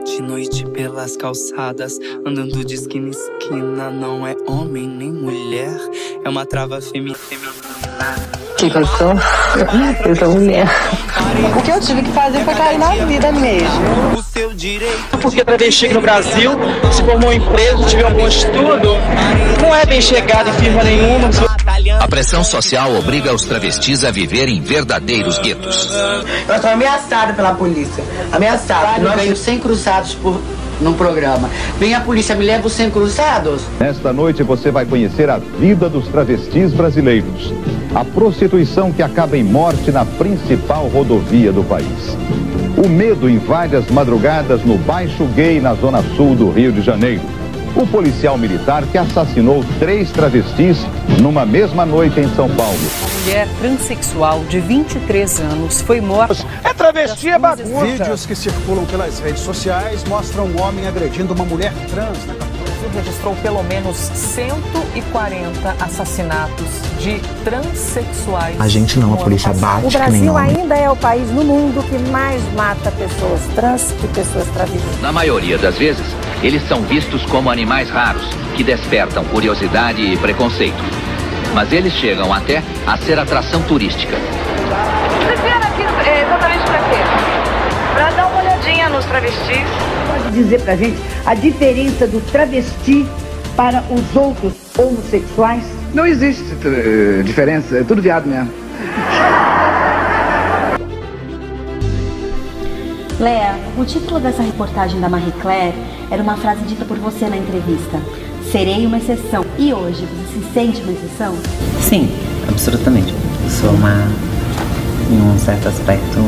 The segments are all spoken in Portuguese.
De noite pelas calçadas, andando de esquina em esquina. Não é homem nem mulher, é uma trava feminina. Que canção? Eu sou mulher. O que eu tive que fazer foi cair na vida mesmo. O seu direito. Porque travesti aqui no Brasil, se formou em empresa, tiver um bom estudo, não é bem chegado em firma nenhuma. A pressão social obriga os travestis a viver em verdadeiros guetos. Eu estou ameaçada pela polícia. Ameaçada. Nós venho sem cruzados num programa. Vem a polícia, me leva os sem cruzados. Nesta noite você vai conhecer a vida dos travestis brasileiros. A prostituição que acaba em morte na principal rodovia do país. O medo invade as madrugadas no Baixo Gay, na zona sul do Rio de Janeiro. O policial militar que assassinou 3 travestis numa mesma noite em São Paulo. A mulher transexual de 23 anos foi morta. É travesti, é bagunça. Vídeos que circulam pelas redes sociais mostram um homem agredindo uma mulher trans na capital. O Brasil registrou pelo menos 140 assassinatos de transexuais. A gente não, a polícia bate. O Brasil ainda é o país no mundo que mais mata pessoas trans e pessoas travestis. Na maioria das vezes, eles são vistos como animais raros, que despertam curiosidade e preconceito. Mas eles chegam até a ser atração turística. Vocês vieram aqui exatamente para quê? Para dar uma olhadinha nos travestis. Pode dizer pra gente a diferença do travesti para os outros homossexuais? Não existe diferença, é tudo viado mesmo. Léa, o título dessa reportagem da Marie Claire era uma frase dita por você na entrevista. Serei uma exceção. E hoje, você se sente uma exceção? Sim, absolutamente. Eu sou em um certo aspecto,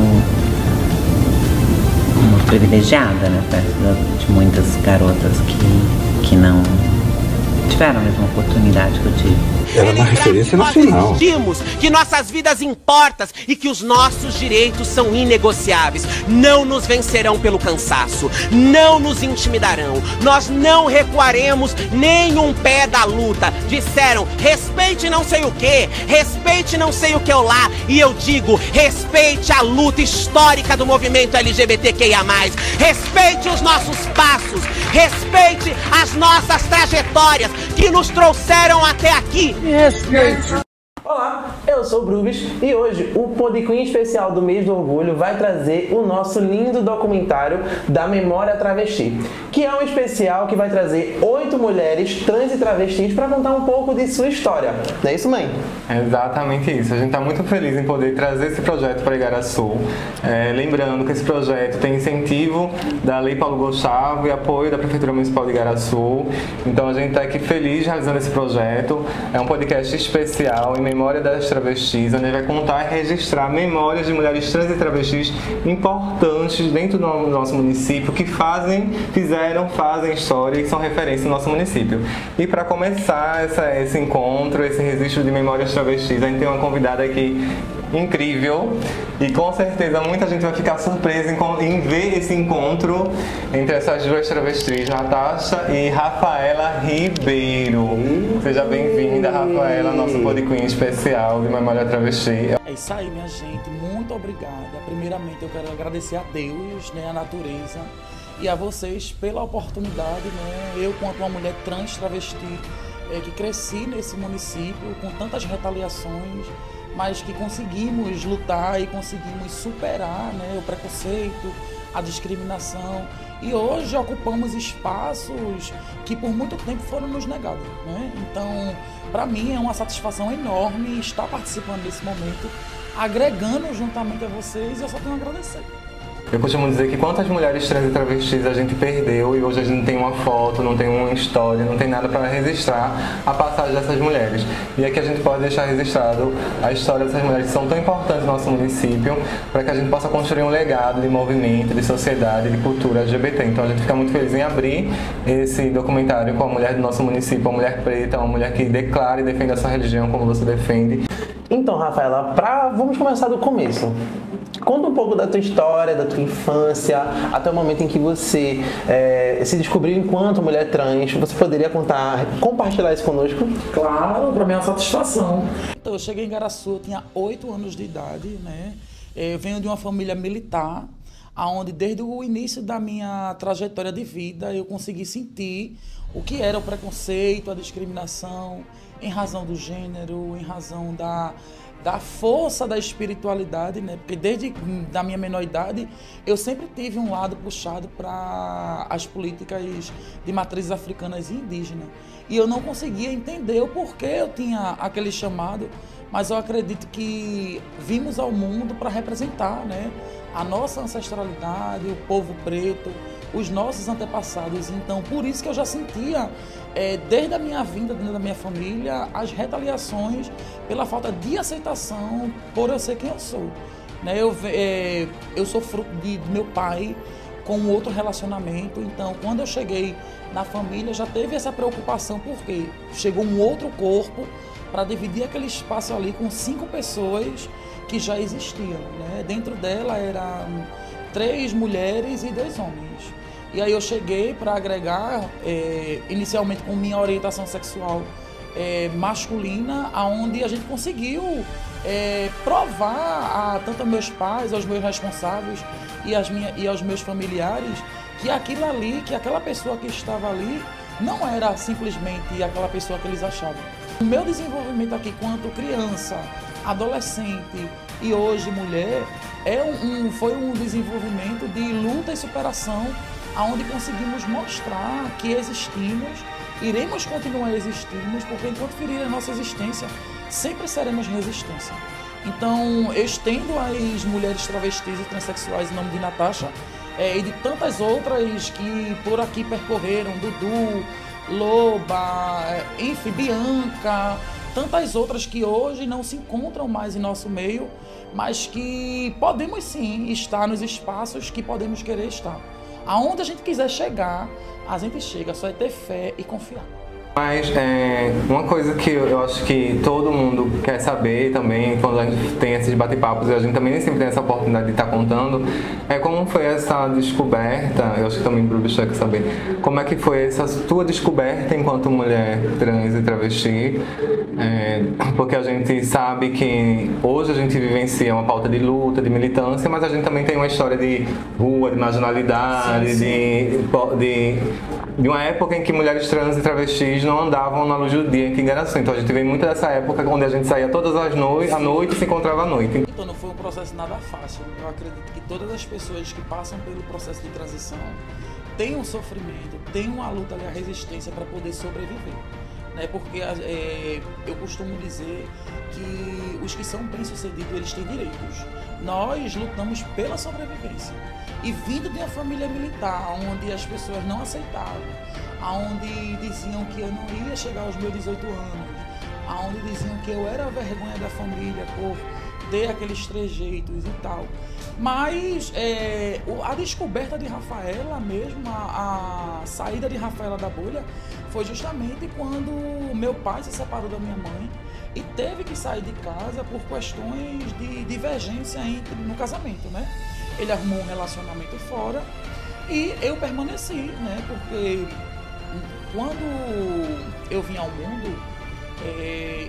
uma privilegiada, né? Perto de muitas garotas que não tiveram a mesma oportunidade que eu tive. Ela é uma referência nacional. Nós sentimos que nossas vidas importam e que os nossos direitos são inegociáveis. Não nos vencerão pelo cansaço, não nos intimidarão. Nós não recuaremos nem um pé da luta. Disseram, respeite não sei o que, respeite não sei o que lá. E eu digo, respeite a luta histórica do movimento LGBTQIA+. Respeite os nossos passos, respeite as nossas trajetórias que nos trouxeram até aqui. Olá, eu sou o Brubis e hoje o Pod Queen especial do mês do orgulho vai trazer o nosso lindo documentário da Memória Travesti, que é um especial que vai trazer 8 mulheres trans e travestis para contar um pouco de sua história. Não é isso, mãe? É exatamente isso. A gente está muito feliz em poder trazer esse projeto para Igaraçu. Lembrando que esse projeto tem incentivo da Lei Paulo Gustavo e apoio da Prefeitura Municipal de Igaraçu. Então a gente está aqui feliz realizando esse projeto. É um podcast especial em memória das travestis, onde vai contar e registrar memórias de mulheres trans e travestis importantes dentro do nosso município, que fazem história e que são referência no nosso município. E para começar esse encontro, esse registro de memórias travestis, a gente tem uma convidada aqui incrível e com certeza muita gente vai ficar surpresa em ver esse encontro entre essas duas travestis, Natasha e Rafaela Ribeiro. Seja bem-vinda, Rafaela, ao nosso Pod Queen especial de Memória Travesti. É isso aí, minha gente, muito obrigada. Primeiramente eu quero agradecer a Deus, né, a natureza e a vocês pela oportunidade, né, eu quanto uma mulher trans travesti que cresci nesse município com tantas retaliações, mas que conseguimos lutar e conseguimos superar, né, o preconceito, a discriminação. E hoje ocupamos espaços que por muito tempo foram nos negados, né? Então, para mim é uma satisfação enorme estar participando desse momento, agregando juntamente a vocês, e eu só tenho a agradecer. Eu costumo dizer que quantas mulheres trans e travestis a gente perdeu e hoje a gente não tem uma foto, não tem uma história, não tem nada para registrar a passagem dessas mulheres. E aqui a gente pode deixar registrado a história dessas mulheres que são tão importantes no nosso município para que a gente possa construir um legado de movimento, de sociedade, de cultura LGBT. Então a gente fica muito feliz em abrir esse documentário com a mulher do nosso município, uma mulher preta, uma mulher que declara e defende a sua religião como você defende. Então, Rafaela, vamos começar do começo. Conta um pouco da tua história, da tua infância, até o momento em que você se descobriu enquanto mulher trans. Você poderia compartilhar isso conosco? Claro, para mim é uma satisfação. Então, eu cheguei em Igaraçu, eu tinha 8 anos de idade, né? Eu venho de uma família militar, onde desde o início da minha trajetória de vida eu consegui sentir o que era o preconceito, a discriminação, em razão do gênero, em razão da força da espiritualidade, né? Porque desde da minha menor idade eu sempre tive um lado puxado para as políticas de matrizes africanas e indígenas. E eu não conseguia entender o porquê eu tinha aquele chamado, mas eu acredito que vimos ao mundo para representar, né, a nossa ancestralidade, o povo preto, os nossos antepassados. Então, por isso que eu já sentia, desde a minha vinda dentro da minha família, as retaliações pela falta de aceitação por eu ser quem eu sou. Né? Eu sou fruto do meu pai com outro relacionamento, então quando eu cheguei na família já teve essa preocupação, porque chegou um outro corpo para dividir aquele espaço ali com 5 pessoas que já existiam. Né? Dentro dela eram 3 mulheres e 2 homens. E aí eu cheguei para agregar, inicialmente com minha orientação sexual masculina, onde a gente conseguiu provar tanto aos meus pais, aos meus responsáveis e aos meus familiares que aquilo ali, que aquela pessoa que estava ali não era simplesmente aquela pessoa que eles achavam. O meu desenvolvimento aqui quanto criança, adolescente e hoje mulher foi um desenvolvimento de luta e superação, onde conseguimos mostrar que existimos, iremos continuar existindo, porque enquanto ferir a nossa existência, sempre seremos resistência. Então, eu estendo às mulheres travestis e transexuais em nome de Natasha e de tantas outras que por aqui percorreram, Dudu, Loba, enfim, Bianca, tantas outras que hoje não se encontram mais em nosso meio, mas que podemos sim estar nos espaços que podemos querer estar. Aonde a gente quiser chegar, a gente chega, só é ter fé e confiar. Mas uma coisa que eu acho que todo mundo quer saber também, quando a gente tem esses bate-papos, e a gente também nem sempre tem essa oportunidade de estar contando, é como foi essa descoberta. Eu acho que também o Brubis quer saber como é que foi essa tua descoberta enquanto mulher trans e travesti, porque a gente sabe que hoje a gente vivencia uma pauta de luta, de militância, mas a gente também tem uma história de rua, de marginalidade, de uma época em que mulheres trans e travestis não andavam na luz do dia em Igaraçu. Então a gente vem muito dessa época onde a gente saía todas as noites, à noite e se encontrava à noite. Então não foi um processo nada fácil. Eu acredito que todas as pessoas que passam pelo processo de transição têm um sofrimento, têm uma luta ali, a resistência para poder sobreviver. Né? Porque eu costumo dizer que os que são bem-sucedidos, eles têm direitos. Nós lutamos pela sobrevivência. E vindo de uma família militar, onde as pessoas não aceitavam, onde diziam que eu não ia chegar aos meus 18 anos, onde diziam que eu era a vergonha da família por ter aqueles trejeitos e tal. Mas a descoberta de Rafaela mesmo, a saída de Rafaela da bolha, foi justamente quando meu pai se separou da minha mãe e teve que sair de casa por questões de divergência no casamento, né? Ele arrumou um relacionamento fora e eu permaneci, né? Porque quando eu vim ao mundo,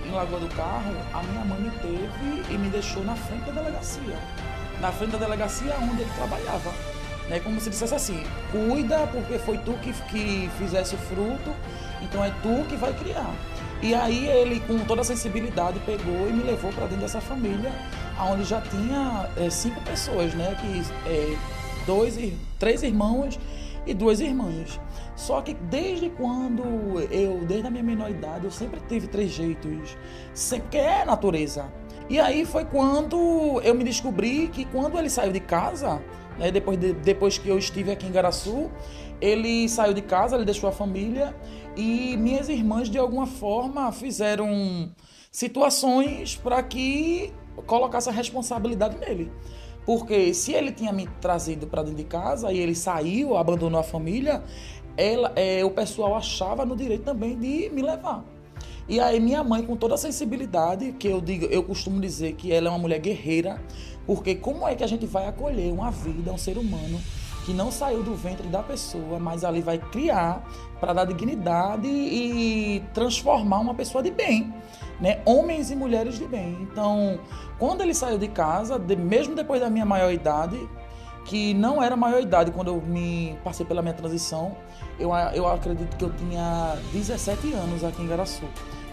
em Lagoa do Carro, a minha mãe me teve e me deixou na frente da delegacia. Na frente da delegacia onde ele trabalhava. Né? Como se dissesse assim, cuida porque foi tu que fizesse o fruto, então é tu que vai criar. E aí ele, com toda a sensibilidade, pegou e me levou para dentro dessa família, onde já tinha 5 pessoas, né? 3 irmãos e 2 irmãs. Só que desde a minha menor idade, eu sempre tive trejeitos, que é natureza. E aí foi quando eu me descobri que quando ele saiu de casa, né, depois que eu estive aqui em Igaraçu, ele saiu de casa, ele deixou a família e minhas irmãs de alguma forma fizeram situações para que colocasse a responsabilidade nele. Porque se ele tinha me trazido para dentro de casa e ele saiu, abandonou a família, o pessoal achava no direito também de me levar. E aí minha mãe, com toda a sensibilidade, que eu costumo dizer que ela é uma mulher guerreira, porque como é que a gente vai acolher uma vida, um ser humano que não saiu do ventre da pessoa, mas ali vai criar para dar dignidade e transformar uma pessoa de bem, né? Homens e mulheres de bem. Então, quando ele saiu de casa, mesmo depois da minha maior idade, que não era maioridade quando eu me passei pela minha transição. Eu acredito que eu tinha 17 anos aqui em Igaraçu.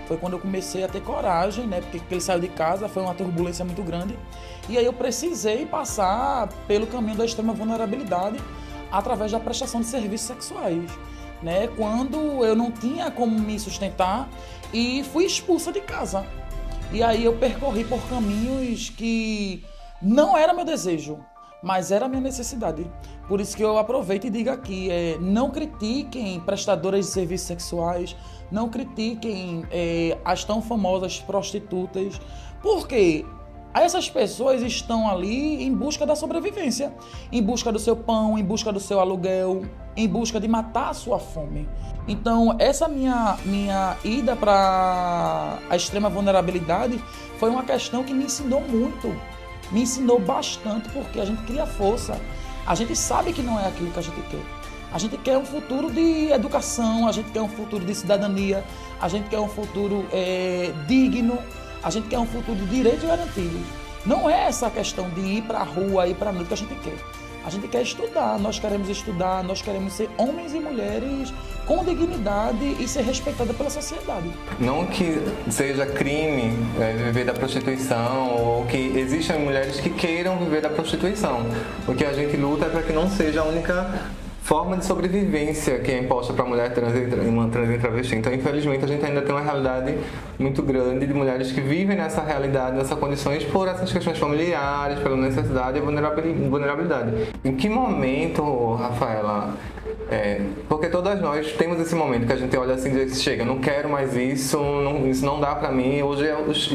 Foi quando eu comecei a ter coragem, né? Porque ele saiu de casa, foi uma turbulência muito grande. E aí eu precisei passar pelo caminho da extrema vulnerabilidade através da prestação de serviços sexuais, né? Quando eu não tinha como me sustentar e fui expulsa de casa. E aí eu percorri por caminhos que não era meu desejo, mas era a minha necessidade. Por isso que eu aproveito e digo aqui, não critiquem prestadoras de serviços sexuais, não critiquem as tão famosas prostitutas, porque essas pessoas estão ali em busca da sobrevivência, em busca do seu pão, em busca do seu aluguel, em busca de matar a sua fome. Então, essa minha ida para a extrema vulnerabilidade foi uma questão que me ensinou muito, me ensinou bastante, porque a gente cria força, a gente sabe que não é aquilo que a gente quer. A gente quer um futuro de educação, a gente quer um futuro de cidadania, a gente quer um futuro digno, a gente quer um futuro de direitos garantidos. Não é essa questão de ir para a rua, ir para a noite que a gente quer. A gente quer estudar, nós queremos ser homens e mulheres com dignidade e ser respeitada pela sociedade. Não que seja crime viver da prostituição ou que existam mulheres que queiram viver da prostituição. O que a gente luta é para que não seja a única forma de sobrevivência que é imposta para a mulher trans e travesti. Então, infelizmente, a gente ainda tem uma realidade muito grande de mulheres que vivem nessa realidade, nessas condições, por essas questões familiares, pela necessidade e vulnerabilidade. Em que momento, Rafaela, porque todas nós temos esse momento que a gente olha assim e diz, chega, não quero mais isso não dá pra mim, hoje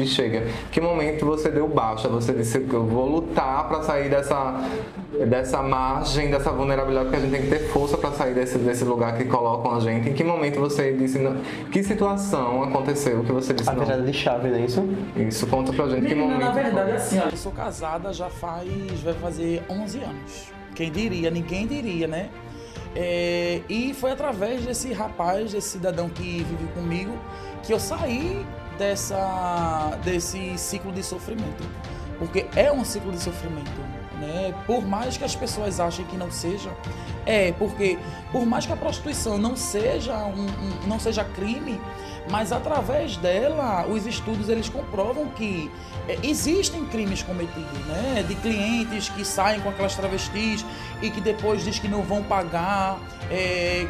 e chega. Que momento você deu baixa, você disse, eu vou lutar pra sair dessa margem, dessa vulnerabilidade, porque a gente tem que ter força pra sair desse lugar que colocam a gente. Em que momento você disse, não? Que situação aconteceu que você disse não? A virada de chave, não é isso? Isso, conta pra gente. Que momento? Na verdade, assim, eu sou casada vai fazer 11 anos. Quem diria, ninguém diria, né? E foi através desse rapaz, desse cidadão que vive comigo, que eu saí desse ciclo de sofrimento. Porque é um ciclo de sofrimento, né? Por mais que as pessoas achem que não seja, porque por mais que a prostituição não seja crime, mas através dela, os estudos eles comprovam que existem crimes cometidos, né? De clientes que saem com aquelas travestis e que depois diz que não vão pagar,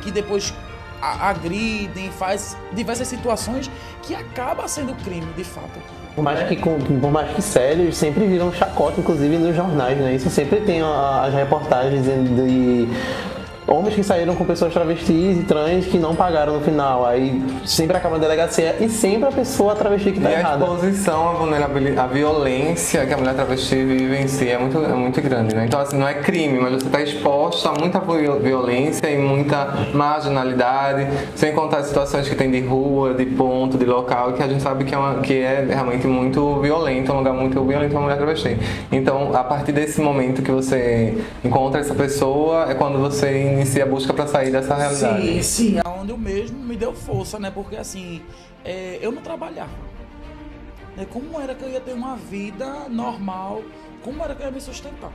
que depois agridem, faz diversas situações que acaba sendo crime, de fato. Por mais que sérios, sempre viram chacota, inclusive nos jornais, né? Isso sempre tem as reportagens dizendo de homens que saíram com pessoas travestis e trans que não pagaram no final. Aí sempre acaba na delegacia e sempre a pessoa travesti que está errada. E a exposição, a vulnerabilidade, a violência que a mulher travesti vive em si é muito grande, né? Então, assim, não é crime, mas você está exposta a muita violência e muita marginalidade, sem contar as situações que tem de rua, de ponto, de local, que a gente sabe que é realmente muito violento, um lugar muito violento para a mulher travesti. Então, a partir desse momento que você encontra essa pessoa, é quando você inicia a busca para sair dessa realidade. Sim, onde eu mesmo me deu força, né? Porque assim, eu não trabalhava. Como era que eu ia ter uma vida normal? Como era que eu ia me sustentar?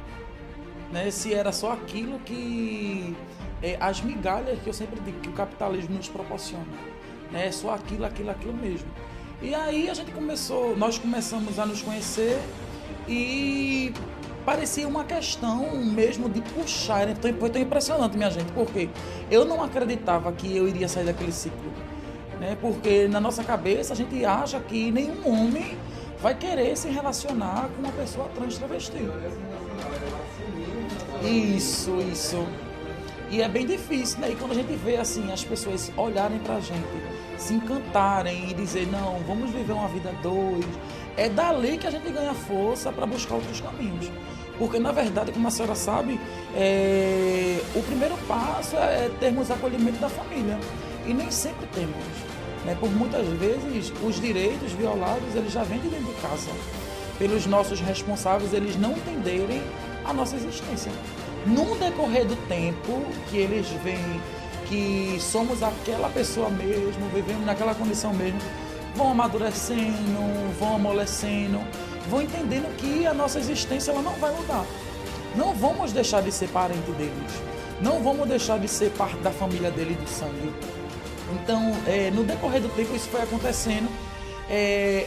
Né? Se era só aquilo que as migalhas que eu sempre digo que o capitalismo nos proporciona, né? Só aquilo mesmo. E aí nós começamos a nos conhecer e parecia uma questão mesmo de puxar, né? Foi tão impressionante, minha gente, porque eu não acreditava que eu iria sair daquele ciclo, né? Porque na nossa cabeça a gente acha que nenhum homem vai querer se relacionar com uma pessoa trans travesti. Isso. E é bem difícil, né? E quando a gente vê assim as pessoas olharem pra gente, se encantarem e dizer, não, vamos viver uma vida a dois, é dali que a gente ganha força para buscar outros caminhos. Porque, na verdade, como a senhora sabe, o primeiro passo é termos acolhimento da família. E nem sempre temos, né? Por muitas vezes, os direitos violados, eles já vêm de dentro de casa. Pelos nossos responsáveis, eles não entenderem a nossa existência. No decorrer do tempo que eles veem que somos aquela pessoa mesmo, vivemos naquela condição mesmo, vão amadurecendo, vão amolecendo, vão entendendo que a nossa existência ela não vai mudar. não vamos deixar de ser parente deles, não vamos deixar de ser parte da família dele do sangue. Então, no decorrer do tempo isso foi acontecendo.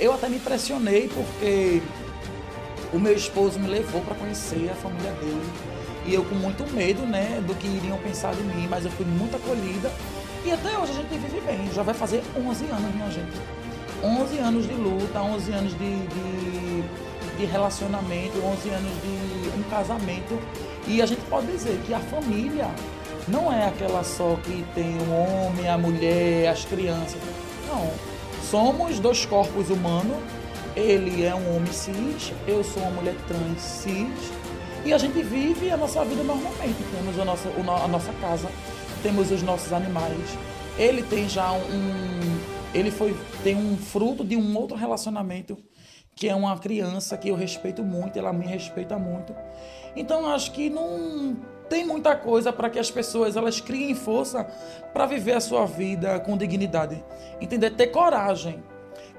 Eu até me impressionei porque o meu esposo me levou para conhecer a família dele. E eu com muito medo, né, do que iriam pensar de mim, mas eu fui muito acolhida. E até hoje a gente vive bem, já vai fazer 11 anos, minha gente. 11 anos de luta, 11 anos de relacionamento, 11 anos de um casamento. E a gente pode dizer que a família não é aquela só que tem o homem, a mulher, as crianças. Não, somos 2 corpos humanos. Ele é um homem cis, eu sou uma mulher trans cis. E a gente vive a nossa vida normalmente. Temos a nossa casa, temos os nossos animais. Ele tem já tem um fruto de um outro relacionamento, que é uma criança que eu respeito muito, ela me respeita muito. Então acho que não tem muita coisa para que as pessoas elas criem força para viver a sua vida com dignidade. Entender? Ter coragem.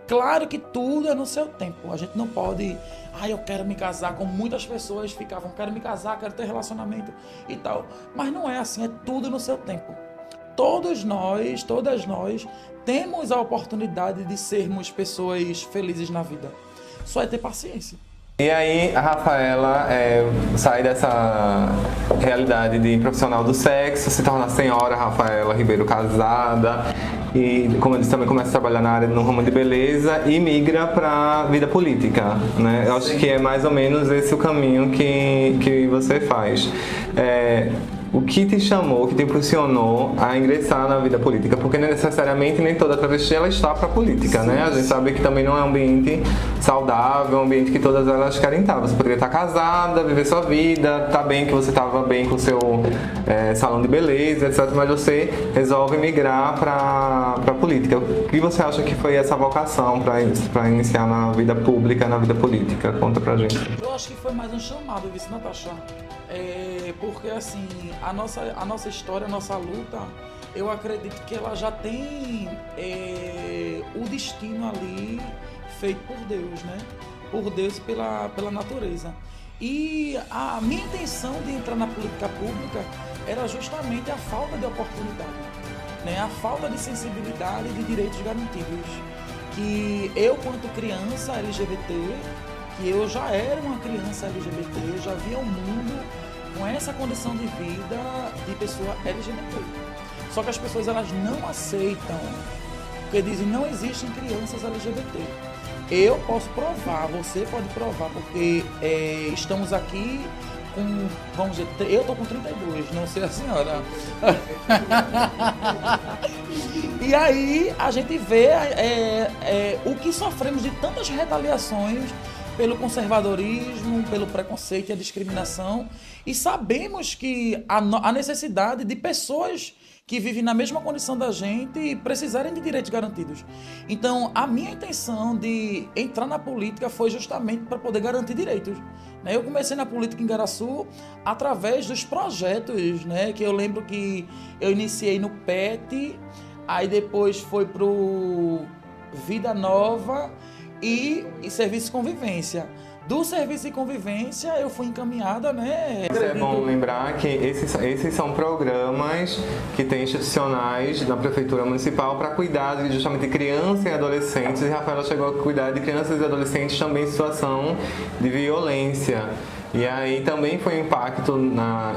Claro que tudo é no seu tempo. A gente não pode... eu quero me casar, como muitas pessoas ficavam. Quero me casar, quero ter relacionamento e tal. Mas não é assim, é tudo no seu tempo. Todas nós temos a oportunidade de sermos pessoas felizes na vida. Só é ter paciência. E aí a Rafaela sai dessa realidade de profissional do sexo, se torna a senhora Rafaela Ribeiro casada e, como eu disse, também começa a trabalhar na área no ramo de beleza e migra para a vida política, né? Eu acho que é mais ou menos esse o caminho que você faz. O que te chamou, o que te impulsionou a ingressar na vida política? Porque não necessariamente nem toda travesti ela está para a política, né? A gente sabe que também não é um ambiente saudável, um ambiente que todas elas querem estar. Você poderia estar casada, viver sua vida, tá bem que você estava bem com o seu salão de beleza, etc. Mas você resolve migrar para a política. O que você acha que foi essa vocação para iniciar na vida pública, na vida política? Conta pra gente. Eu acho que foi mais um chamado, vice Natasha. Porque assim, a nossa história, a nossa luta, eu acredito que ela já tem o destino ali feito por Deus, né? Por Deus e pela natureza. E a minha intenção de entrar na política pública era justamente a falta de oportunidade, né? A falta de sensibilidade e de direitos garantidos. Que eu, quanto criança LGBT, que eu já era uma criança LGBT, eu já via o mundo com essa condição de vida de pessoa LGBT. Só que as pessoas elas não aceitam, porque dizem não existem crianças LGBT. Eu posso provar, você pode provar, porque estamos aqui com, vamos dizer, eu estou com 32, não sei a senhora. E aí a gente vê o que sofremos de tantas retaliações pelo conservadorismo, pelo preconceito e a discriminação, e sabemos que a necessidade de pessoas que vivem na mesma condição da gente precisarem de direitos garantidos. Então, a minha intenção de entrar na política foi justamente para poder garantir direitos. Eu comecei na política em Igaraçu através dos projetos, né, que eu lembro que eu iniciei no PET, aí depois foi para o Vida Nova, e Serviço de Convivência. Do Serviço de Convivência eu fui encaminhada, né? É bom lembrar que esses são programas que tem institucionais da Prefeitura Municipal para cuidar de justamente crianças e adolescentes, e Rafaela chegou a cuidar de crianças e adolescentes também em situação de violência. E aí também foi um impacto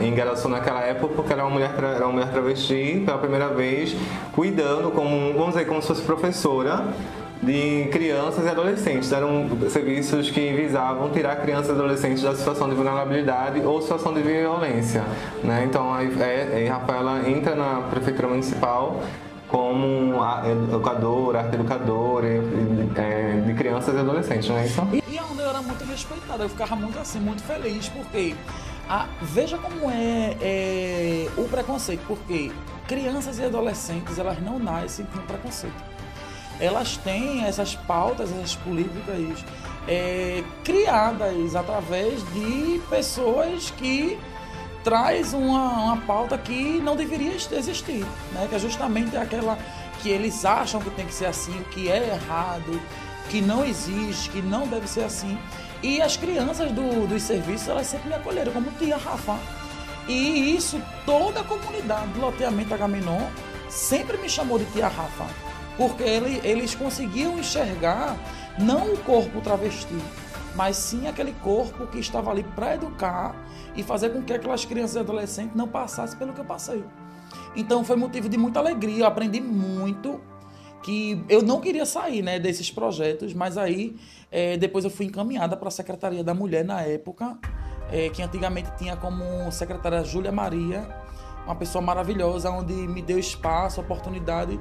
em Igaraçu naquela época, porque era uma mulher travesti pela primeira vez, cuidando vamos dizer, como se fosse professora de crianças e adolescentes. Eram serviços que visavam tirar crianças e adolescentes da situação de vulnerabilidade ou situação de violência, né? Então a Rafaela entra na Prefeitura Municipal como educadora, arte educadora de crianças e adolescentes, não é isso? E onde eu era muito respeitada, eu ficava muito assim, muito feliz, porque veja como é o preconceito, porque crianças e adolescentes, elas não nascem com preconceito. Elas têm essas pautas, essas políticas criadas através de pessoas que traz uma pauta que não deveria existir, né? Que é justamente aquela que eles acham que tem que ser assim, o que é errado. que não existe, que não deve ser assim. E as crianças dos serviços, elas sempre me acolheram como tia Rafa. E isso, toda a comunidade do loteamento Agamenon sempre me chamou de tia Rafa. Porque eles conseguiam enxergar não o corpo travesti, mas sim aquele corpo que estava ali para educar e fazer com que aquelas crianças e adolescentes não passassem pelo que eu passei. Então foi motivo de muita alegria, eu aprendi muito, que eu não queria sair, né, desses projetos, mas aí depois eu fui encaminhada para a Secretaria da Mulher na época, que antigamente tinha como secretária Júlia Maria, uma pessoa maravilhosa, onde me deu espaço, oportunidade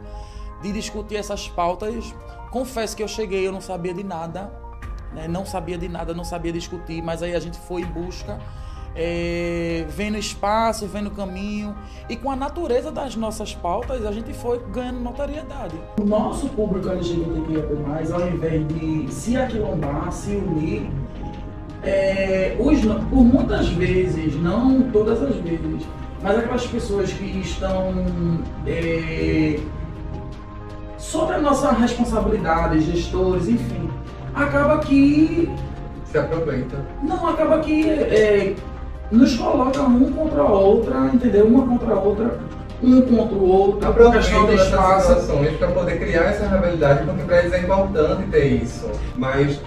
de discutir essas pautas. Confesso que eu cheguei, eu não sabia de nada, né? Não sabia de nada, não sabia discutir, mas aí a gente foi em busca, vendo espaço, vendo caminho, e com a natureza das nossas pautas a gente foi ganhando notoriedade. O nosso público LGBTQIA+, ao invés de se aquilombar, se unir, por muitas vezes, não todas as vezes, mas aquelas pessoas que estão sobre a nossa responsabilidade, gestores, enfim, acaba que... Se aproveita. Não, acaba que nos coloca um contra a outra, entendeu? Uma contra a outra, um contra o outro, por questão de espaço. Essas situações para poder criar essa rivalidade, porque para eles é importante ter isso. Mas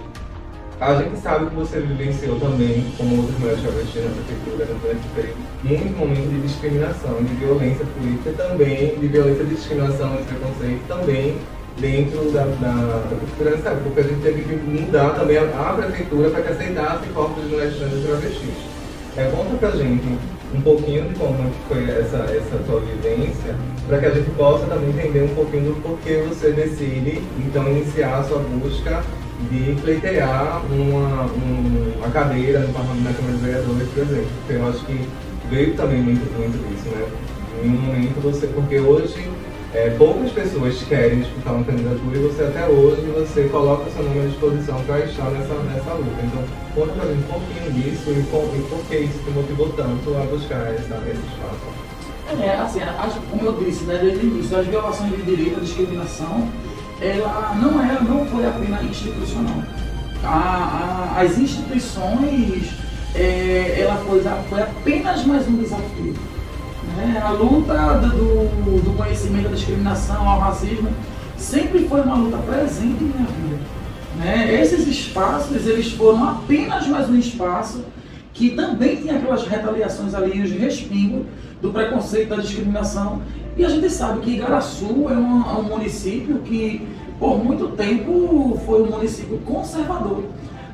a gente sabe que você vivenciou também, como outras mulheres travestis na prefeitura, muitos momentos de discriminação, de violência política também, de violência de discriminação e preconceito também dentro da prefeitura nessa época, porque a gente teve que mudar também a prefeitura para que aceitasse corpos de mulheres trans e travestis. Conta pra gente um pouquinho de como foi essa tua vivência, para que a gente possa também entender um pouquinho do porquê você decide, então, iniciar a sua busca de pleitear uma cadeira no Parlamento da Câmara dos Vereadores, por exemplo. Porque eu acho que veio também muito disso, né? Em um momento porque hoje poucas pessoas querem disputar uma candidatura e você até hoje você coloca o seu nome à disposição para estar nessa luta. Então, conta pra gente um pouquinho disso e por que isso te motivou tanto a buscar esse espaço. Assim, como eu disse, né, desde o início, as violações de direito, a discriminação, ela não foi apenas institucional. As instituições, ela foi apenas mais um desafio. A luta do conhecimento da discriminação, ao racismo, sempre foi uma luta presente em minha vida. Esses espaços, eles foram apenas mais um espaço que também tem aquelas retaliações ali, os respingos do preconceito, da discriminação. E a gente sabe que Igaraçu é um município que, por muito tempo, foi um município conservador.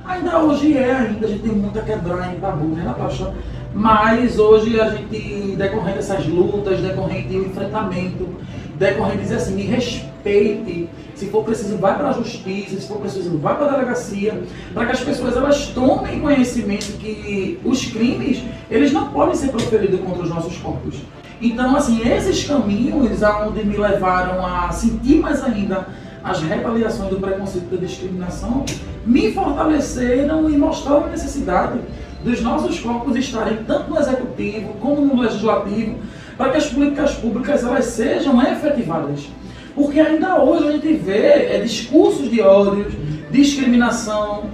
Ainda hoje a gente tem muita quebrar em tabu, né, Natasha? Mas hoje a gente, decorrente dessas lutas, decorrente do enfrentamento, decorrente de dizer assim, me respeite, se for preciso vai para a justiça, se for preciso vai para a delegacia, para que as pessoas elas tomem conhecimento que os crimes, eles não podem ser proferidos contra os nossos corpos. Então, assim, esses caminhos aonde me levaram a sentir mais ainda as retaliações do preconceito e da discriminação, me fortaleceram e mostraram a necessidade dos nossos corpos estarem tanto no executivo como no legislativo, para que as políticas públicas elas sejam efetivadas. Porque ainda hoje a gente vê discursos de ódio, discriminação,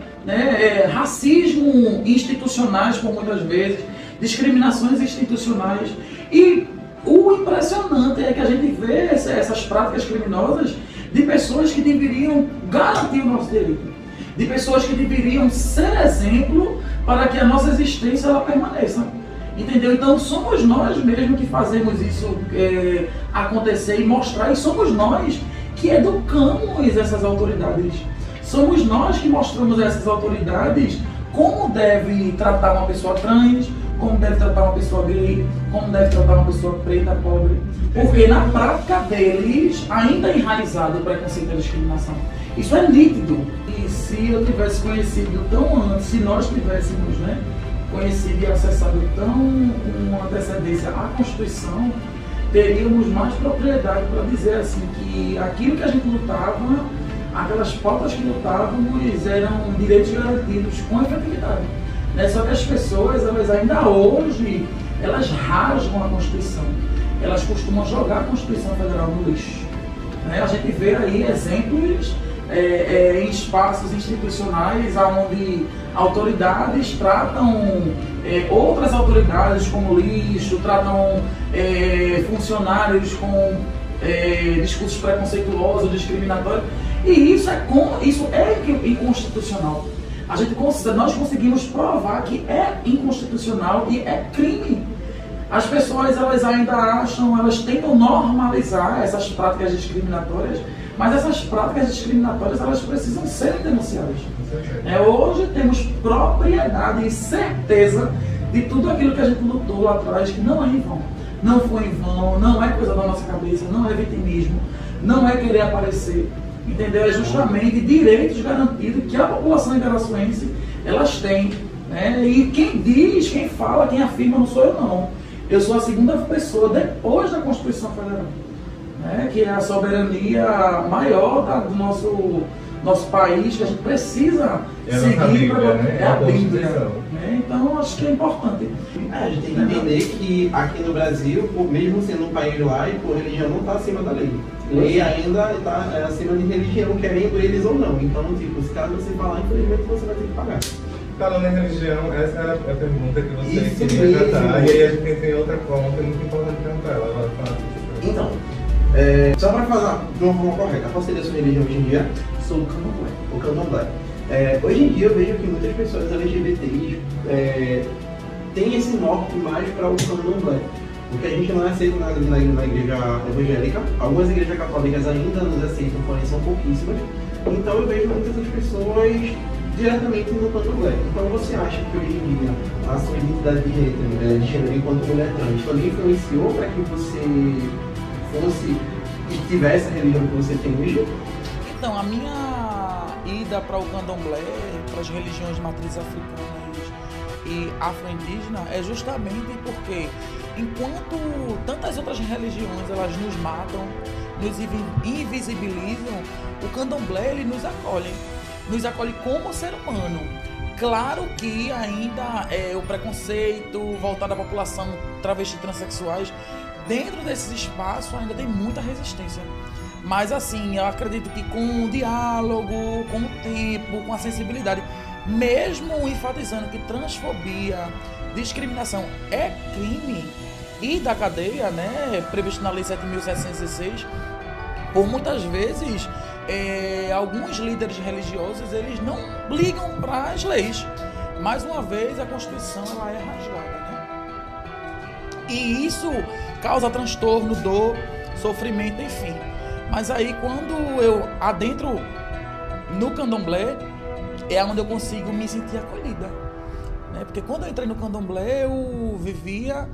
racismo institucionais, por muitas vezes, discriminações institucionais. E o impressionante é que a gente vê essas práticas criminosas de pessoas que deveriam garantir o nosso direito, de pessoas que deveriam ser exemplo para que a nossa existência ela permaneça. Entendeu? Então somos nós mesmos que fazemos isso acontecer e mostrar, e somos nós que educamos essas autoridades. Somos nós que mostramos a essas autoridades como deve tratar uma pessoa trans, como deve tratar uma pessoa gay, como deve tratar uma pessoa preta, pobre. Porque na prática deles ainda é enraizado o preconceito e a discriminação. Isso é nítido. E se eu tivesse conhecido tão antes, se nós tivéssemos conhecido e acessado tão com antecedência a Constituição, teríamos mais propriedade para dizer assim que aquilo que a gente lutava, aquelas pautas que lutávamos eram direitos garantidos com efetividade. Só que as pessoas, elas ainda hoje, elas rasgam a Constituição. Elas costumam jogar a Constituição Federal no lixo. A gente vê aí exemplos em espaços institucionais onde autoridades tratam outras autoridades como lixo, tratam funcionários com discursos preconceituosos, discriminatórios, e isso é inconstitucional. Nós conseguimos provar que é inconstitucional e é crime. As pessoas elas ainda acham, elas tentam normalizar essas práticas discriminatórias, mas essas práticas discriminatórias elas precisam ser denunciadas. Hoje temos propriedade e certeza de tudo aquilo que a gente lutou lá atrás, que não é em vão. Não foi em vão, não é coisa da nossa cabeça, não é vitimismo, não é querer aparecer. Entendeu? É justamente direitos garantidos que a população igaraçuense elas têm. Né? E quem diz, quem fala, quem afirma não sou eu não. Eu sou a segunda pessoa depois da Constituição Federal, né? Que é a soberania maior do nosso país, que a gente precisa seguir para a Bíblia. Né? Então acho que é importante. A gente tem que entender que aqui no Brasil, mesmo sendo um país laico, a religião não está acima da lei. Lei ainda está acima de religião, querendo eles ou não. Então, tipo, se caso você falar, infelizmente você vai ter que pagar. Falando em religião, essa era a pergunta que você queria tratar, e aí a gente entra em outra forma, que é muito importante perguntar ela. Então, só para falar de uma forma correta, qual seria a sua religião hoje em dia? Sou o candomblé. O candomblé. Hoje em dia eu vejo que muitas pessoas LGBTs têm esse norte mais para o candomblé. Porque a gente não é aceito na igreja evangélica, algumas igrejas católicas ainda nos aceitam, porém são pouquíssimas. Então eu vejo muitas das pessoas diretamente no candomblé. Então você acha que hoje em dia a sua identidade de gênero enquanto mulher trans também influenciou para que você fosse e tivesse a religião que você tem hoje? Então, a minha ida para o candomblé, para as religiões de matriz africanas e afro-indígena, é justamente porque enquanto tantas outras religiões elas nos matam, nos invisibilizam, o candomblé ele nos acolhe como ser humano. Claro que ainda o preconceito voltado à população travesti transexuais, dentro desses espaços ainda tem muita resistência. Mas assim, eu acredito que com o diálogo, com o tempo, com a sensibilidade, mesmo enfatizando que transfobia, discriminação é crime e da cadeia, né, previsto na Lei 7.716, por muitas vezes alguns líderes religiosos eles não ligam para as leis. Mais uma vez a Constituição ela é rasgada, né? E isso causa transtorno, dor, sofrimento, enfim. Mas aí quando eu adentro no candomblé é onde eu consigo me sentir acolhida, né? Porque quando eu entrei no candomblé eu vivia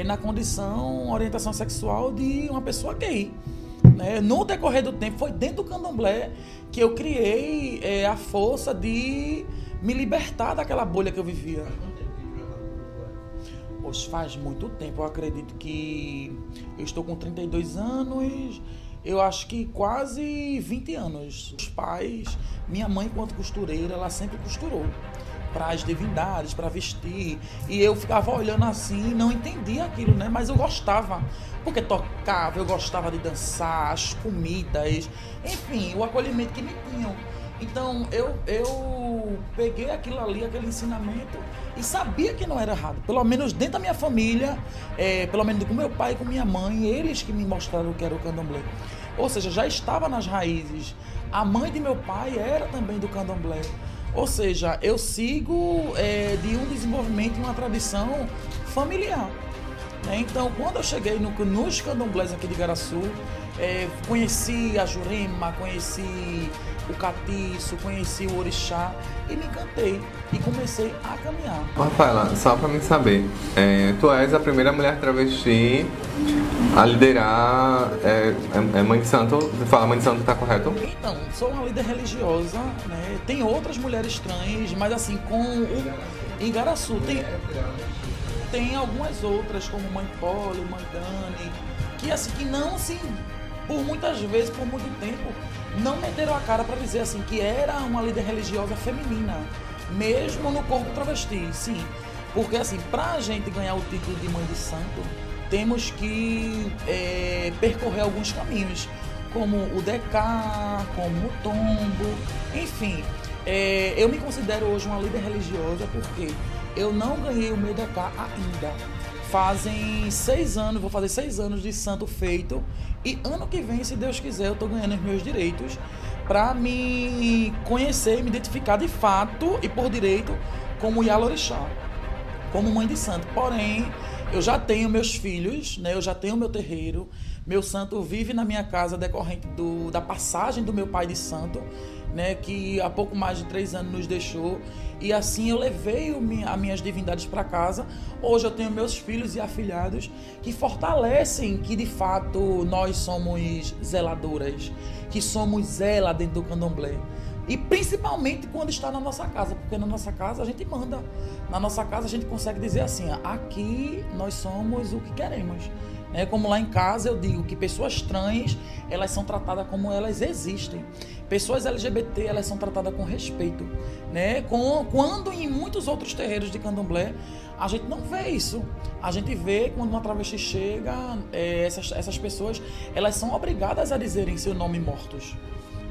na condição, orientação sexual de uma pessoa gay. No decorrer do tempo, foi dentro do candomblé que eu criei a força de me libertar daquela bolha que eu vivia. Poxa, faz muito tempo, eu acredito que eu estou com 32 anos, eu acho que quase 20 anos. Os pais, minha mãe enquanto costureira, ela sempre costurou para as divindades, para vestir, e eu ficava olhando assim, não entendia aquilo, né? Mas eu gostava, porque tocava, eu gostava de dançar, as comidas, enfim, o acolhimento que me tinham. Então eu peguei aquilo ali, aquele ensinamento, e sabia que não era errado. Pelo menos dentro da minha família, pelo menos com meu pai e com minha mãe, eles que me mostraram o que era o candomblé. Ou seja, já estava nas raízes. A mãe de meu pai era também do candomblé. Ou seja, eu sigo de um desenvolvimento e uma tradição familiar. Então, quando eu cheguei nos candomblés aqui de Igaraçu, conheci a Jurema, conheci o Catiço, conheci o Orixá e me encantei e comecei a caminhar. Rafaela, só para me saber, tu és a primeira mulher travesti a liderar Mãe de Santo, fala Mãe de Santo, tá correto? Então, sou uma líder religiosa, né? Tem outras mulheres trans, mas assim, em Igaraçu tem algumas outras, como Mãe Poli, Mãe Dani, que assim, que não assim, por muitas vezes, por muito tempo, não meteram a cara para dizer assim que era uma líder religiosa feminina, mesmo no corpo travesti, sim. Porque assim, pra gente ganhar o título de Mãe de Santo, temos que percorrer alguns caminhos. como o Decá, como o Tombo, enfim. Eu me considero hoje uma líder religiosa porque eu não ganhei o meu Decá ainda. Fazem 6 anos, vou fazer 6 anos de santo feito e ano que vem, se Deus quiser, eu tô ganhando os meus direitos para me conhecer e me identificar de fato e por direito como Yalorixá, como mãe de santo. Porém, eu já tenho meus filhos, né? Eu já tenho meu terreiro, meu santo vive na minha casa decorrente da passagem do meu pai de santo, né, que há pouco mais de 3 anos nos deixou, e assim eu levei as minhas divindades para casa. Hoje eu tenho meus filhos e afilhados que fortalecem que de fato nós somos zeladoras, que somos zela dentro do candomblé. E principalmente quando está na nossa casa, porque na nossa casa a gente manda, na nossa casa a gente consegue dizer assim, aqui nós somos o que queremos. Como lá em casa eu digo que pessoas trans, elas são tratadas como elas existem. Pessoas LGBT, elas são tratadas com respeito, né? Quando em muitos outros terreiros de candomblé, a gente não vê isso. A gente vê quando uma travesti chega, essas pessoas, elas são obrigadas a dizerem seu nome mortos.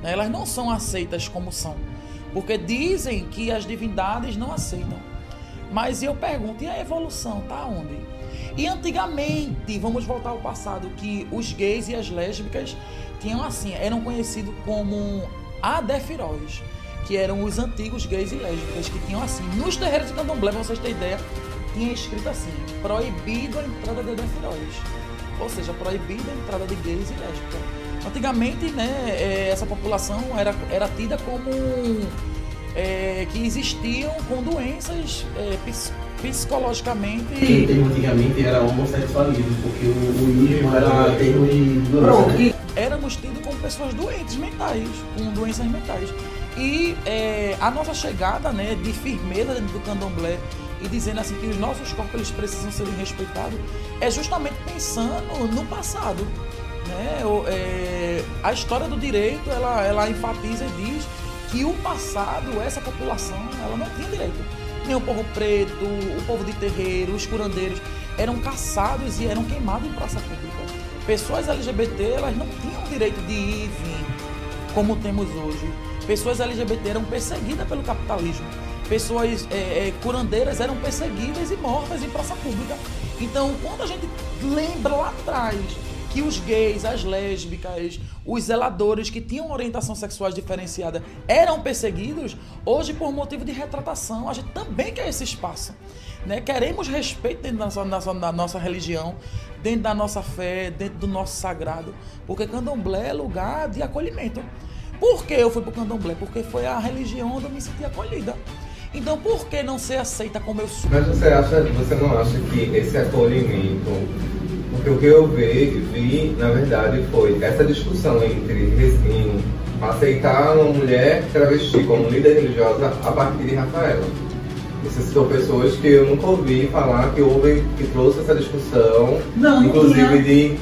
Né? Elas não são aceitas como são, porque dizem que as divindades não aceitam. Mas eu pergunto, e a evolução tá onde? E antigamente, vamos voltar ao passado, que os gays e as lésbicas tinham assim, eram conhecidos como adefirós, que eram os antigos gays e lésbicas, que tinham assim, nos terreiros de candomblé, pra vocês terem ideia, tinha escrito assim, proibido a entrada de adefirós, ou seja, proibido a entrada de gays e lésbicas. Antigamente, né, essa população era tida como que existiam com doenças psicologicamente. Quem termo antigamente era homossexualismo, porque o ismo era termo de doença. Éramos tidos como pessoas doentes mentais, com doenças mentais. E a nossa chegada, né, de firmeza dentro do candomblé e dizendo assim que os nossos corpos eles precisam ser respeitados, é justamente pensando no passado. Né? A história do direito, ela enfatiza e diz que o passado, essa população, ela não tinha direito. Nem o povo preto, o povo de terreiro, os curandeiros, eram caçados e eram queimados em praça pública. Pessoas LGBT, elas não tinham direito de ir e vir, como temos hoje. Pessoas LGBT eram perseguidas pelo capitalismo. Pessoas curandeiras eram perseguidas e mortas em praça pública. Então, quando a gente lembra lá atrás que os gays, as lésbicas, os zeladores que tinham orientação sexual diferenciada eram perseguidos, hoje por motivo de retratação, a gente também quer esse espaço. Né? Queremos respeito dentro da nossa religião, dentro da nossa fé, dentro do nosso sagrado, porque candomblé é lugar de acolhimento. Por que eu fui para o candomblé? Porque foi a religião onde eu me senti acolhida. Então, por que não ser aceita como eu sou? Mas você não acha que esse acolhimento... Porque o que eu vi, na verdade, foi essa discussão entre aceitar uma mulher travesti como líder religiosa a partir de Rafaela. Você citou pessoas que eu nunca ouvi falar que trouxe essa discussão, inclusive de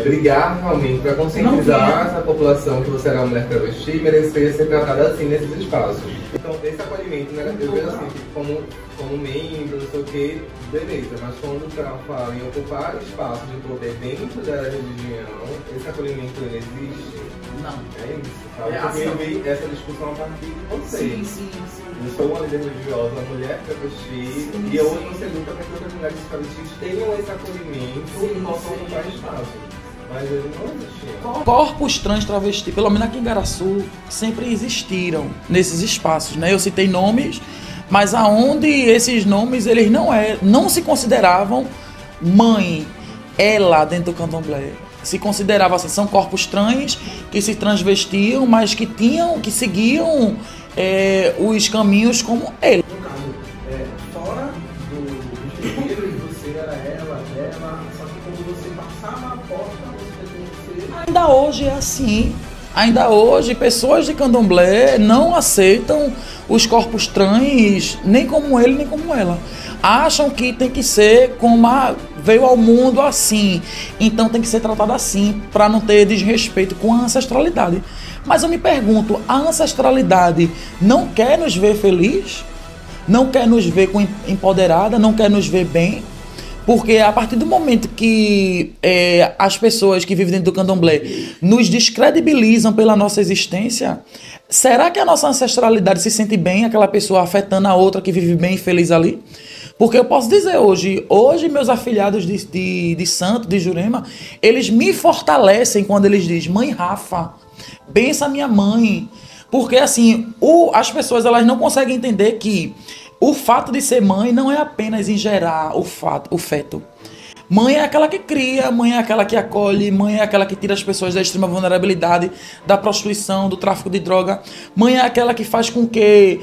brigar realmente para conscientizar essa população que você era uma mulher travesti e merecia ser tratada assim nesses espaços. Então, esse acolhimento, né, eu vejo assim, como membro, não sei o que, beleza, mas quando fala em ocupar espaço de poder dentro da religião, esse acolhimento ele existe? Não. É isso, sabe? Porque eu vi essa discussão a partir de vocês. Sim. Eu sou uma líder religiosa, uma mulher travesti, e hoje você luta para que outras mulheres travestis tenham esse acolhimento e possam ocupar espaço. Mas ele não existia. Corpos trans travesti, pelo menos aqui em Igaraçu, sempre existiram nesses espaços, né? Eu citei nomes, mas aonde esses nomes eles não se consideravam mãe, ela dentro do candomblé. Se considerava assim, são corpos trans que se transvestiam, mas que seguiam os caminhos como ele. No caso, fora do terreiro, você era ela, só que quando você passava a porta, você tem que ser... Ainda hoje é assim. Ainda hoje, pessoas de candomblé não aceitam os corpos trans, nem como ele, nem como ela. Acham que tem que ser como veio ao mundo assim, então tem que ser tratado assim, para não ter desrespeito com a ancestralidade. Mas eu me pergunto, a ancestralidade não quer nos ver feliz? Não quer nos ver empoderada? Não quer nos ver bem? Porque a partir do momento que as pessoas que vivem dentro do candomblé nos descredibilizam pela nossa existência, será que a nossa ancestralidade se sente bem, aquela pessoa afetando a outra que vive bem e feliz ali? Porque eu posso dizer hoje meus afilhados de santo, de Jurema, eles me fortalecem quando eles dizem: mãe Rafa, bença minha mãe. Porque assim, as pessoas elas não conseguem entender que o fato de ser mãe não é apenas em gerar o feto. Mãe é aquela que cria, mãe é aquela que acolhe, mãe é aquela que tira as pessoas da extrema vulnerabilidade, da prostituição, do tráfico de droga. Mãe é aquela que faz com que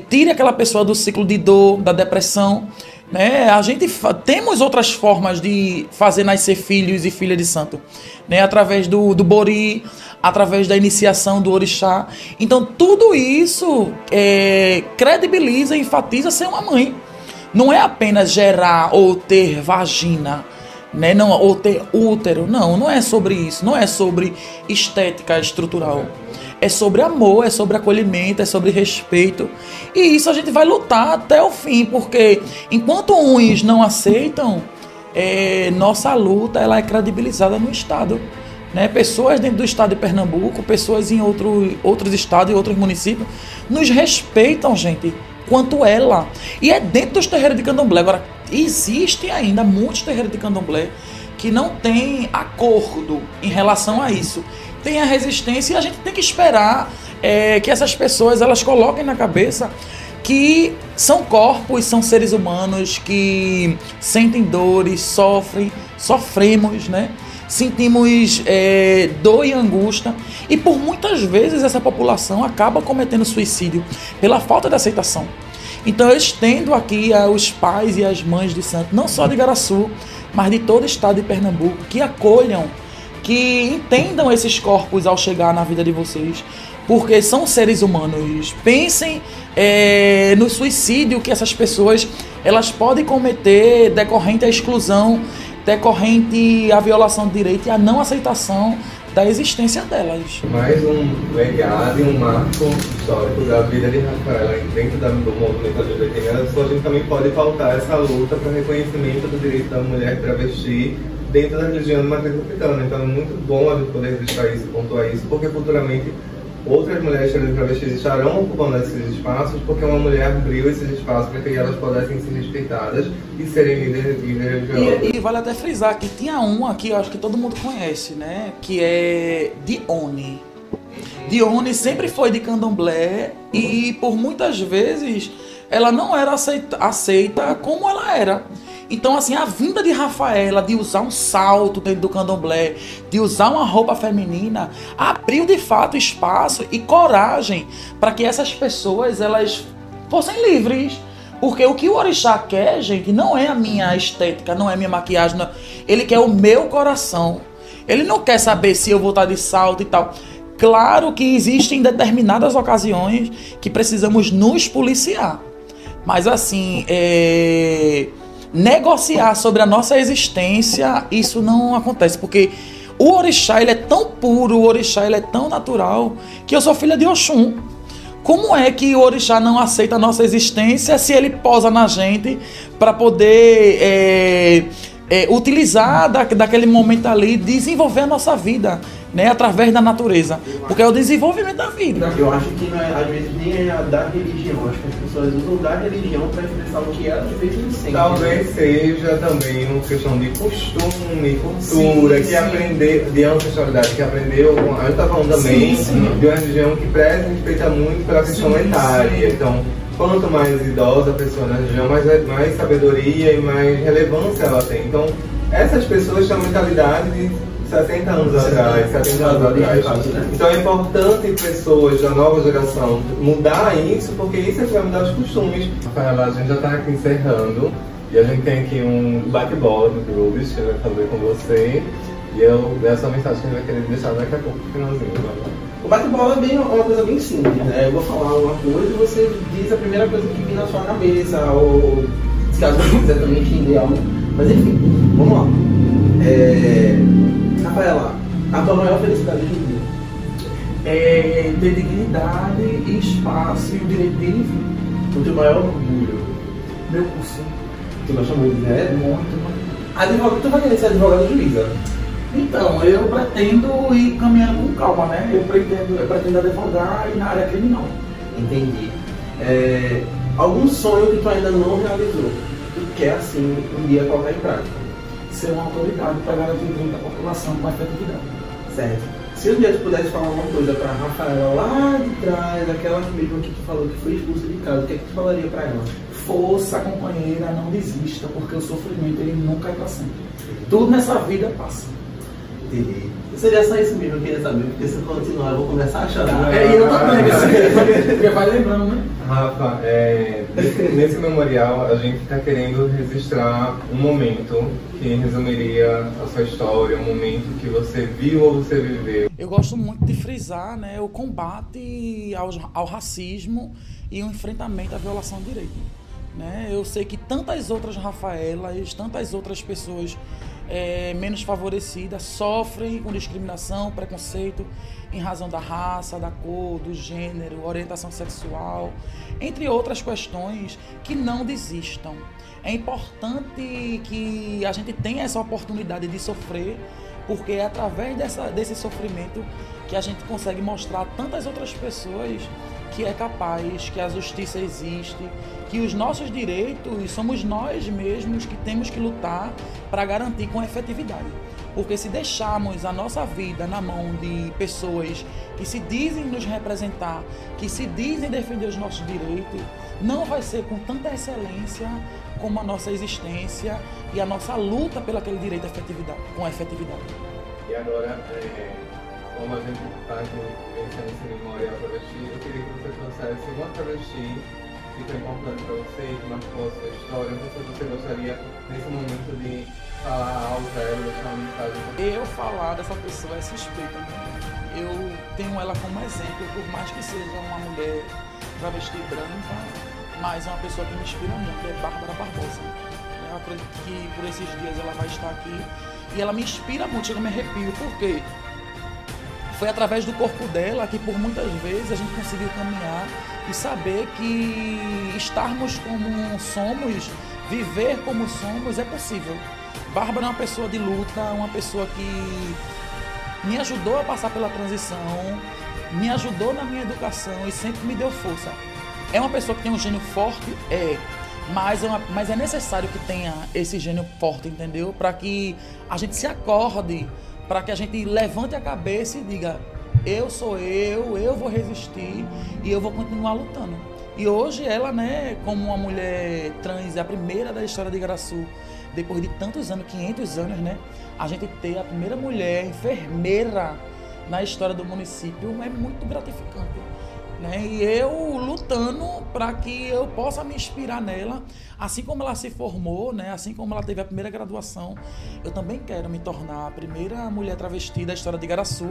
tire aquela pessoa do ciclo de dor, da depressão. Né? A gente temos outras formas de fazer nascer filhos e filhas de santo, né? Através do bori, através da iniciação do orixá. Então tudo isso credibiliza e enfatiza ser uma mãe. Não é apenas gerar ou ter vagina, né? Não, ou ter útero. Não é sobre isso. Não é sobre estética estrutural. É sobre amor, é sobre acolhimento, é sobre respeito. E isso a gente vai lutar até o fim, porque enquanto uns não aceitam, nossa luta ela é credibilizada no Estado. Né? Pessoas dentro do Estado de Pernambuco, pessoas em outros estados e outros municípios, nos respeitam, gente, quanto ela. E é dentro dos terreiros de candomblé. Agora, existem ainda muitos terreiros de candomblé que não tem acordo em relação a isso. Tem a resistência e a gente tem que esperar que essas pessoas elas coloquem na cabeça que são corpos, são seres humanos que sentem dores, sofremos, né? Sentimos dor e angústia, e por muitas vezes essa população acaba cometendo suicídio pela falta de aceitação. Então eu estendo aqui aos pais e às mães de santo, não só de Igaraçu, mas de todo o estado de Pernambuco, que acolham, que entendam esses corpos ao chegar na vida de vocês, porque são seres humanos. Pensem no suicídio que essas pessoas elas podem cometer decorrente à exclusão, decorrente à violação de direito e à não aceitação da existência delas. Mais um legado e um marco histórico da vida de Rafaela dentro do movimento LGBT. A gente também pode pautar essa luta para o reconhecimento do direito da mulher travesti dentro da religião de matriz africana. Então é muito bom a gente poder registrar isso, pontuar isso, porque futuramente outras mulheres travestis estarão ocupando esses espaços, porque uma mulher abriu esses espaços para que elas pudessem ser respeitadas e serem líderes religiosas. E vale até frisar que tinha uma que eu acho que todo mundo conhece, né? Que é Dione. Dione sempre foi de candomblé e por muitas vezes ela não era aceita como ela era. Então, assim, a vinda de Rafaela de usar um salto dentro do candomblé, de usar uma roupa feminina, abriu de fato espaço e coragem para que essas pessoas elas fossem livres. Porque o que o orixá quer, gente, não é a minha estética, não é a minha maquiagem, não. Ele quer o meu coração. Ele não quer saber se eu vou estar de salto e tal. Claro que existem determinadas ocasiões que precisamos nos policiar. Mas, assim, negociar sobre a nossa existência, isso não acontece, porque o orixá ele é tão puro, o orixá ele é tão natural, que eu sou filha de Oxum. Como é que o orixá não aceita a nossa existência se ele posa na gente para poder utilizar daquele momento ali, desenvolver a nossa vida, né, através da natureza, porque é o desenvolvimento da vida. Eu acho que não é, às vezes nem é da religião, acho que as pessoas usam da religião para expressar o que elas vivenciam. Talvez seja também uma questão de costume, cultura, que aprendeu, de ancestralidade, que aprendeu, a gente está falando também de uma religião que preza e respeita muito pela questão etária, então quanto mais idosa a pessoa na religião, mais sabedoria e mais relevância ela tem. Então essas pessoas têm uma mentalidade de 60 anos atrás, 70 anos atrás. Então é importante pessoas da nova geração mudar isso, porque isso é que vai mudar os costumes. Rafaela, a gente já está aqui encerrando e a gente tem aqui um bate-bola do Grubis que vai fazer com você. E essa mensagem que a gente vai querer deixar daqui a pouco no finalzinho. O bate-bola é uma coisa bem simples, né? Eu vou falar uma coisa e você diz a primeira coisa que vir na sua cabeça, ou se caso você quiser também entender algo. Mas enfim, vamos lá. Rafaela, a tua maior felicidade de vida? Ter dignidade, espaço e o direito de viver. O teu maior orgulho? Meu curso. Tu gosta muito de direito? Muito. Advogado, tu vai querer ser advogado ou juíza? Então, eu pretendo ir caminhando com calma, né? Eu pretendo advogar e na área criminal. Entendi. Algum sonho que tu ainda não realizou? Tu quer, assim, um dia colocar em prática? Ser uma autoridade para garantir o direito da população com efetividade. Certo. Se um dia tu pudesse falar uma coisa para a Rafaela lá de trás, aquela mesma que tu falou que foi expulsa de casa, o que é que tu falaria para ela? Força, companheira, não desista, porque o sofrimento ele nunca é para sempre. Tudo nessa vida passa. Entendi. Seria só isso mesmo, eu queria saber, porque se continuar eu vou começar a chorar. Eu também, porque vai lembrando, né? Rafa, nesse memorial a gente está querendo registrar um momento que resumiria a sua história, um momento que você viu ou você viveu. Eu gosto muito de frisar, né, o combate ao racismo e o enfrentamento à violação de direito. Né? Eu sei que tantas outras Rafaelas, tantas outras pessoas menos favorecidas sofrem com discriminação, preconceito em razão da raça, da cor, do gênero, orientação sexual, entre outras questões, que não desistam. É importante que a gente tenha essa oportunidade de sofrer, porque é através desse sofrimento que a gente consegue mostrar a tantas outras pessoas que é capaz, que a justiça existe, que os nossos direitos somos nós mesmos que temos que lutar para garantir com efetividade. Porque se deixarmos a nossa vida na mão de pessoas que se dizem nos representar, que se dizem defender os nossos direitos, não vai ser com tanta excelência como a nossa existência e a nossa luta pelo aquele direito com efetividade. E agora, como a gente está aqui pensando esse memorial travesti, eu queria que você trouxesse uma travesti que foi importante para você, que marcou a sua história. Não sei se você gostaria, nesse momento, de falar algo para ela, deixar uma mensagem. Eu falar dessa pessoa é suspeita. Eu tenho ela como exemplo, por mais que seja uma mulher travesti branca, mas é uma pessoa que me inspira muito, é Bárbara Barbosa. Eu acredito que por esses dias ela vai estar aqui e ela me inspira muito, chega a me arrepio, porque foi através do corpo dela que por muitas vezes a gente conseguiu caminhar e saber que estarmos como somos, viver como somos é possível. Bárbara é uma pessoa de luta, uma pessoa que me ajudou a passar pela transição, me ajudou na minha educação e sempre me deu força. É uma pessoa que tem um gênio forte? Mas é necessário que tenha esse gênio forte, entendeu? Para que a gente se acorde, para que a gente levante a cabeça e diga: eu sou eu vou resistir e eu vou continuar lutando. E hoje ela, né, como uma mulher trans, é a primeira da história de Igaraçu, depois de tantos anos, 500 anos, né, a gente ter a primeira mulher enfermeira na história do município é muito gratificante. Né? E eu lutando para que eu possa me inspirar nela, assim como ela se formou, né? Assim como ela teve a primeira graduação, eu também quero me tornar a primeira mulher travesti da história de Igaraçu,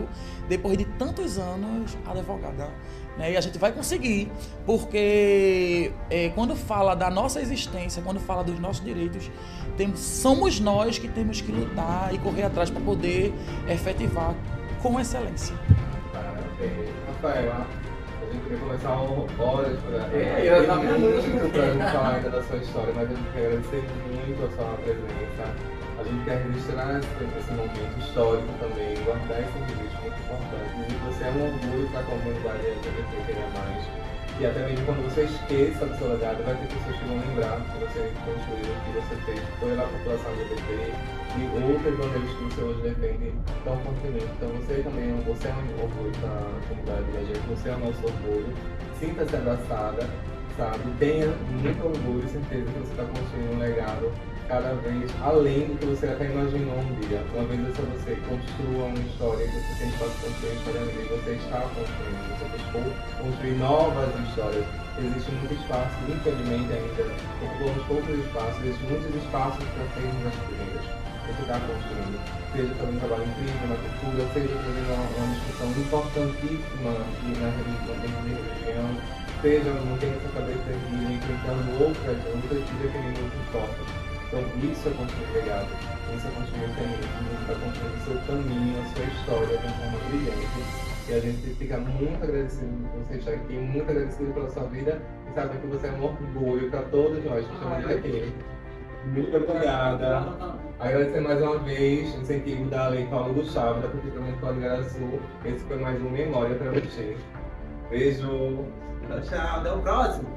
depois de tantos anos advogada. Né? E a gente vai conseguir, porque quando fala da nossa existência, quando fala dos nossos direitos, somos nós que temos que lutar e correr atrás para poder efetivar com excelência. Parabéns, Rafaela. A gente queria começar horas para gente falar ainda da sua história, mas eu quero agradecer muito a sua presença. A gente quer registrar esse momento histórico também, guardar esse registro muito importante. E você é um orgulho para a comunidade LGBT+. E até mesmo quando você esqueça do seu legado, vai ter pessoas que vão lembrar que você construiu, que você fez pela população LGBT e outras bandeiras que você hoje defende tão fortemente. Então você também é um orgulho para a comunidade LGBT, você é o nosso orgulho. Sinta-se abraçada, sabe? Tenha muito orgulho e certeza que você está construindo um legado cada vez além do que você até imaginou um dia. Uma vez só você construa uma história, que você tem espaço para construir uma história ali, você está construindo, você buscou construir novas histórias. Existe muito espaço, infelizmente ainda, ocupamos poucos espaços, existem muitos espaços para sermos as primeiras. Você está construindo, seja fazendo um trabalho incrível na cultura, seja fazendo uma discussão importantíssima na religião, seja mantendo essa cabeça erguida, enfrentando outras lutas e defendendo outros corpos. Então isso é construir legado, isso é construir o caminho, você está construindo o seu caminho, a sua história de uma forma brilhante. E a gente fica muito agradecido por você estar aqui, muito agradecido pela sua vida e saber que você é um orgulho para todos nós que estamos aqui. Muito obrigada. Agradecer mais uma vez o incentivo da Lei Paulo Gustavo, da Prefeitura Municipal de Igaraçu. Esse foi mais um Memória Travesti. Beijo. Tchau, até o próximo.